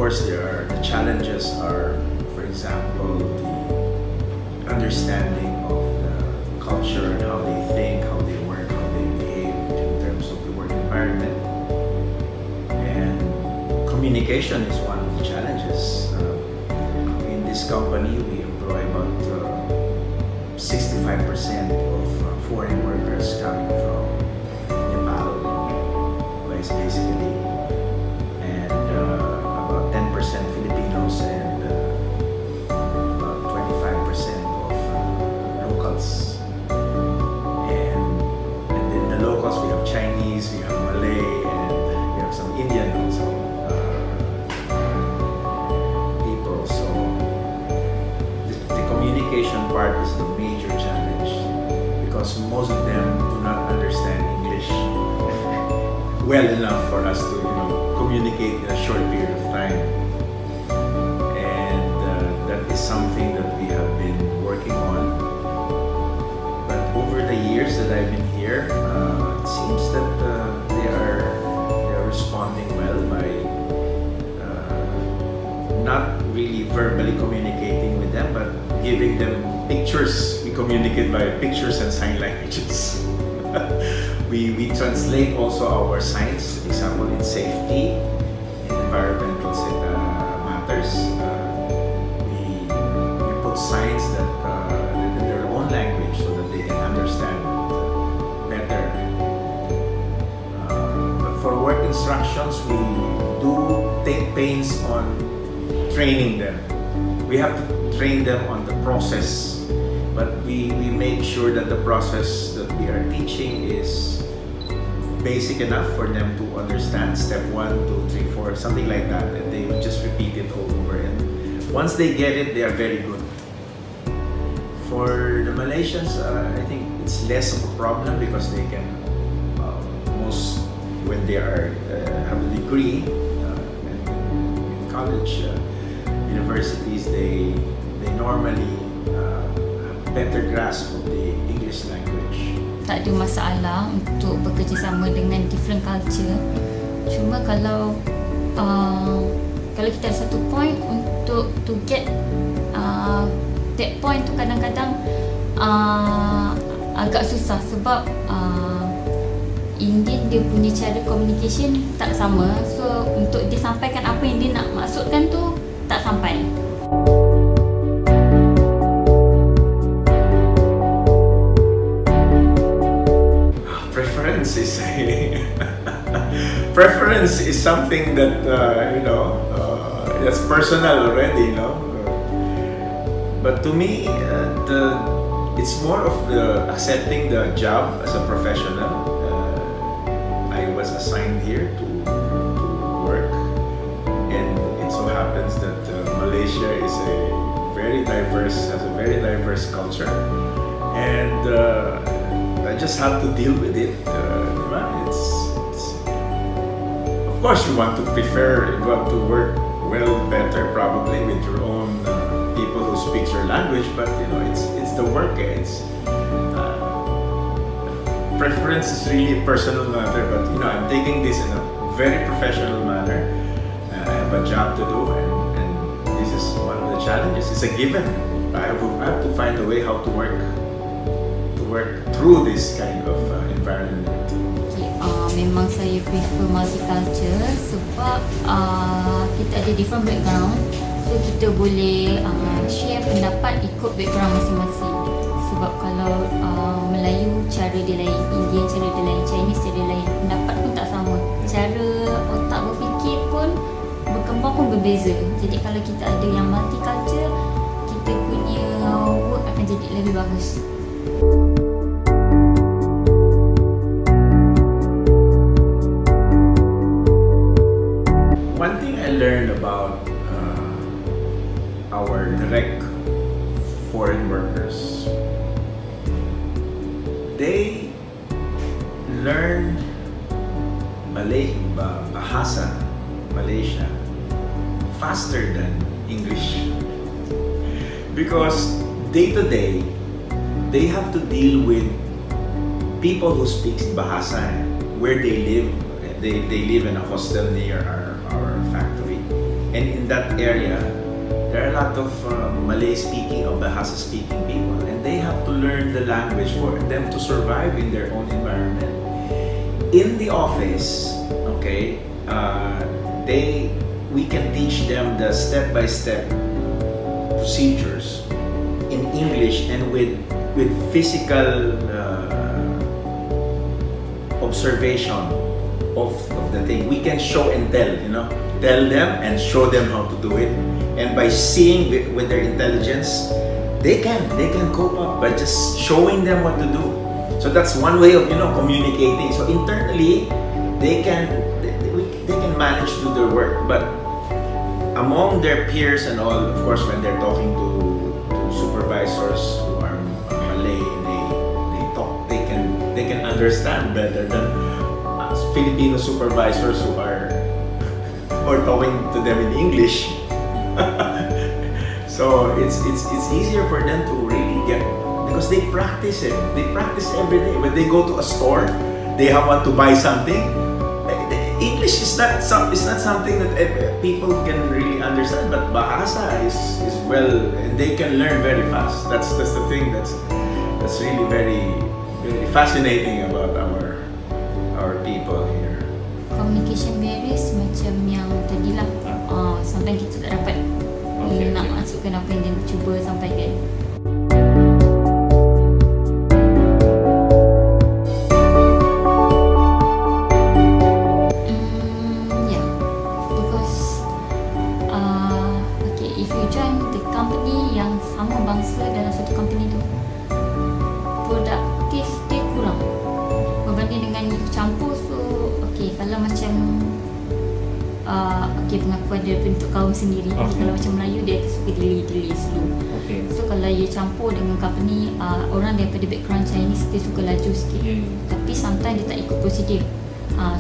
course, the challenges are, for example, the understanding of the culture and how they think, how they work, how they behave in terms of the work environment. And communication is one of the challenges. In this company, we employ about 65% of foreign workers coming from Nepal, basically, and about 10% Filipinos and about 25% of locals. And then the locals, we have Chinese, we have Malay, and we have some Indian also people. So the communication part is the major challenge because most of them do not understand English well enough for us to communicate in a short period of time. And that is something that we have been working on. But over the years that I've been here, it seems that they are responding well by not really verbally communicating with them, but giving them pictures. We communicate by pictures and sign languages. We translate also our signs, for example, in safety, in environmental matters. We put signs that in their own language so that they can understand better. But for work instructions, we do take pains on training them. We have to train them on the process, but we make sure that the process that we are teaching is basic enough for them to understand step 1, 2, 3, 4, something like that, and they will just repeat it over. And once they get it, they are very good. For the Malaysians, I think it's less of a problem because they can most when they are have a degree in college, universities, they normally have better grasp of the English language. Tak ada masalah untuk bekerjasama dengan different culture. Cuma kalau kita ada satu point untuk to get that point tu kadang-kadang agak susah sebab Indian dia punya cara communication tak sama. So untuk dia sampaikan apa yang dia nak maksudkan tu tak sampai. Preference is something that that's personal already, But to me, it's more of the accepting the job as a professional. I was assigned here to work, and it so happens that Malaysia is has a very diverse culture, and I just have to deal with it. Of course, you want to work better probably with your own people who speak your language, but it's the work. Preference is really a personal matter, but I'm taking this in a very professional manner. I have a job to do, and this is one of the challenges. It's a given. I have to find a way how to work through this kind of environment. Memang saya prefer multicultural sebab kita ada different background, so kita boleh share pendapat ikut background masing-masing. Sebab kalau Melayu cara dia lain, Indian cara dia lain, Chinese cara dia lain, pendapat pun tak sama, cara otak berfikir pun berkembang pun berbeza. Jadi kalau kita ada yang multicultural, kita punya work akan jadi lebih bagus. One thing I learned about our direct foreign workers, they learn Bahasa Malaysia faster than English because day to day they have to deal with people who speak Bahasa where they live. They live in a hostel near our factory, And in that area, there are a lot of Malay speaking or Bahasa speaking people, and they have to learn the language for them to survive in their own environment. In the office, okay, we can teach them the step-by-step procedures in English and with physical observation of the thing. We can show and tell, tell them and show them how to do it. And by seeing with their intelligence, they can cope up by just showing them what to do. So that's one way of communicating. So internally, they can manage to do their work, but among their peers and all, of course, when they're talking to supervisors who are Malay, they can understand better than Filipino supervisors who are talking to them in English. So it's easier for them to really get, because they practice it. They practice every day. When they go to a store, they want to buy something. English is not something that people can really understand, but Bahasa is well, and they can learn very fast. That's the thing that's really very, very fascinating about our people here. Communication barriers macam yang tadilah, sampai kita tak dapat nak masukkan apa yang dia cuba sampaikan. Dalam satu company tu, produktif dia kurang berbanding dengan campur. So kalau macam pengakuan dia bentuk kaum sendiri. Kalau macam Melayu, dia suka delay slow. So kalau you campur dengan company orang daripada background Chinese, dia suka laju sikit. Tapi sometimes dia tak ikut prosedur.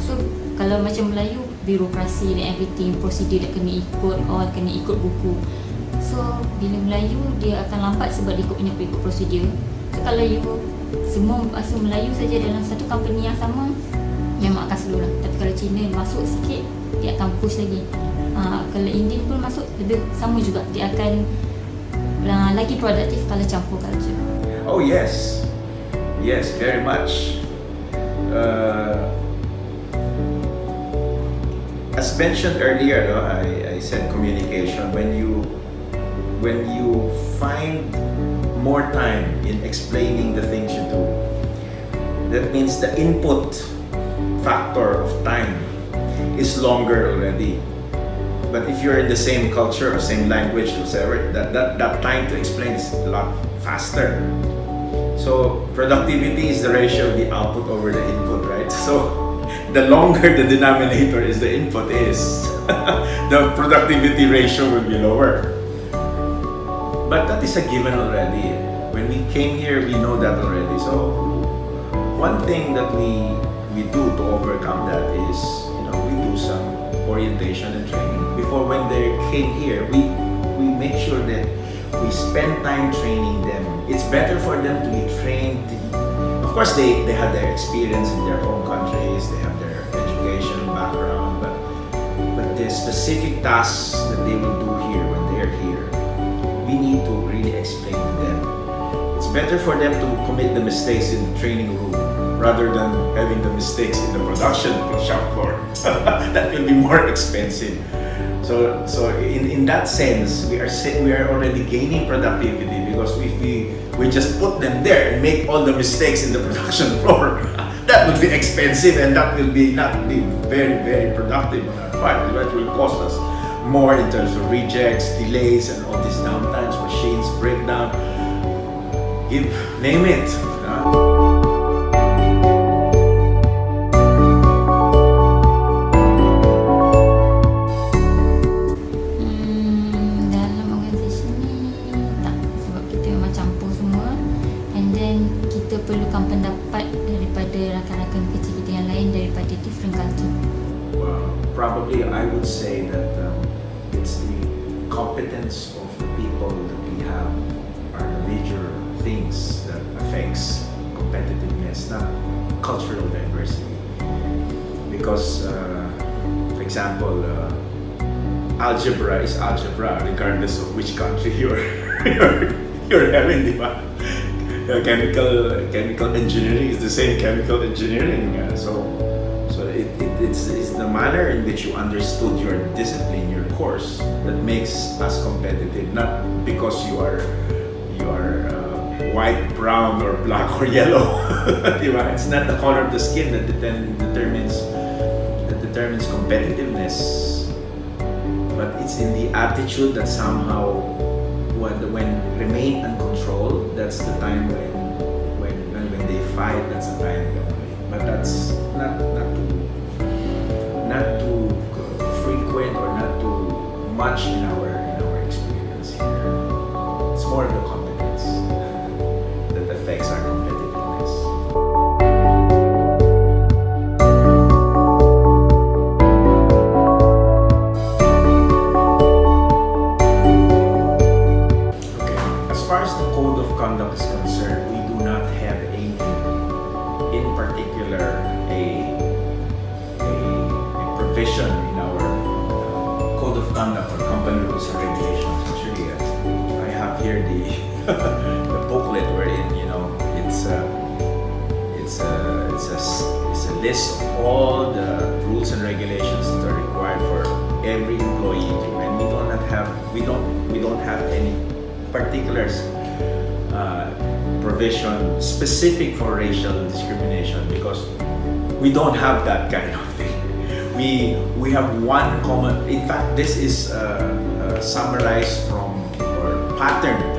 So kalau macam Melayu, birokrasi dan everything, prosedur dia kena ikut buku. So bila Melayu, dia akan lambat sebab dia ikut prosedur. So kalau you semua bahasa Melayu saja dalam satu company yang sama, memang akan slow lah. Tapi kalau Cina masuk sikit, dia akan push lagi. Kalau Indian pun masuk, lebih sama juga. Dia akan lagi produktif kalau campur culture. Oh yes, very much. As mentioned earlier, I said communication. When you find more time in explaining the things you do, that means the input factor of time is longer already. But if you're in the same culture or same language, that time to explain is a lot faster. So productivity is the ratio of the output over the input, right? So the longer the denominator is the input is, the productivity ratio will be lower. But that is a given already. When we came here, we know that already. So one thing that we do to overcome that is, we do some orientation and training. Before, when they came here, we make sure that we spend time training them. It's better for them to be trained. Of course, they have their experience in their own countries, they have their education background, but the specific tasks that they will do here when they're here, we need to really explain to them. It's better for them to commit the mistakes in the training room rather than having the mistakes in the production shop floor. That will be more expensive. So in that sense, we are already gaining productivity, because if we just put them there and make all the mistakes in the production floor, that would be expensive, and that will not be very, very productive on our part. That will cost us more in terms of rejects, delays, and all these downtimes, machines breakdown. Name it. Dalam organisasi ni tak, sebab kita memang campur semua, and then kita perlukan pendapat daripada rakan-rakan kecil kita yang lain daripada different culture. Probably I would say that it's the competence of the people that we have are the major things that affects competitiveness, not cultural diversity. Because, for example, algebra is algebra regardless of which country you're you're having, di ba? Chemical engineering is the same chemical engineering. It's the manner in which you understood your discipline, your course, that makes us competitive. Not because you are white, brown, or black or yellow. Diba? It's not the color of the skin that determines competitiveness, but it's in the attitude that somehow when remain uncontrolled, that's the time when they fight. That's the time only. But that's not too frequent or not too much in our experience here. It's more of the competence that affects our competitiveness. Okay, as far as the code of conduct is concerned, we do not have any, in particular, a provision in our code of conduct or company rules and regulations. Actually, I have here the the booklet wherein it's a list of all the rules and regulations that are required for every employee, and we don't have any particulars provision specific for racial discrimination, because we don't have that kind of thing. We have one common. In fact, this is summarized from or patterned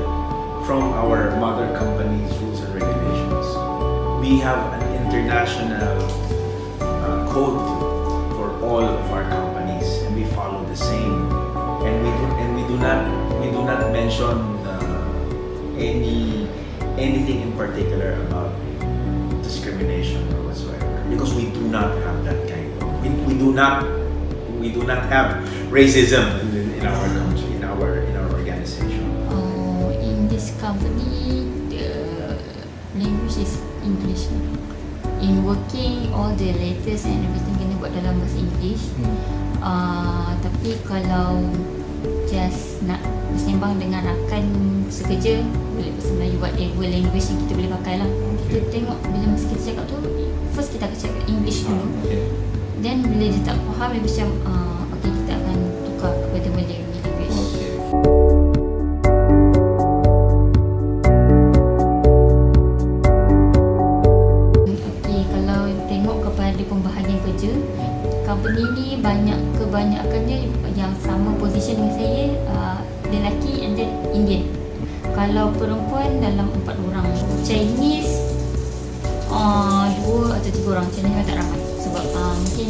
from our mother company's rules and regulations. We have an international code for all of our companies, and we follow the same. And we do not mention anything in particular about discrimination or whatsoever, because we do not have that kind. We do not have racism in our country, in our organization. In this company, the language is English. In working, all the letters and everything kena buat dalam bahasa English. Tapi kalau just nak bersembang dengan rakan sekerja, boleh bahasa Melayu, whatever language yang kita boleh pakai lah. Kita tengok bila masa kita cakap tu, first kita akan cakap English dulu. Then bila dia tak faham, dia macam okay, kita akan tukar kepada Malay language. Okay, kalau tengok kepada pembahagian kerja, company ni kebanyakannya yang sama position dengan saya, lelaki and then Indian. Kalau perempuan dalam 4 orang, Chinese 2 atau 3 orang. Chinese tak ramai sebab mungkin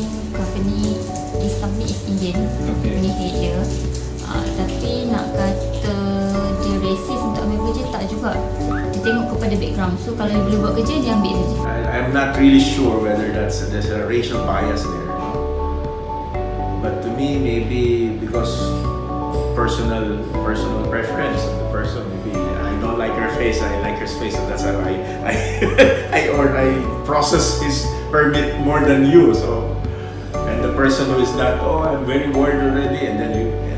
this company is Indian, ni head dia. Tapi nak kata dia racist untuk ambil kerja, tak juga. Dia tengok kepada background. So kalau dia boleh buat kerja, dia ambil saja. I'm not really sure whether there's a racial bias there. But to me, maybe because personal preference of the person, maybe I don't like her face, I like her face, and that's how I process his permit more than you. So, and the person who is not, I'm very worried already, and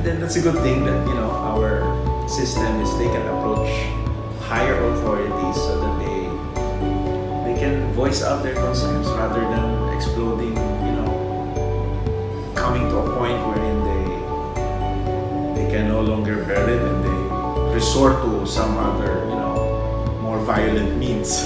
then that's a good thing that our system is they can approach higher authorities so that they can voice out their concerns rather than exploding, coming to a point wherein they can no longer bear it and they resort to some other more violent means.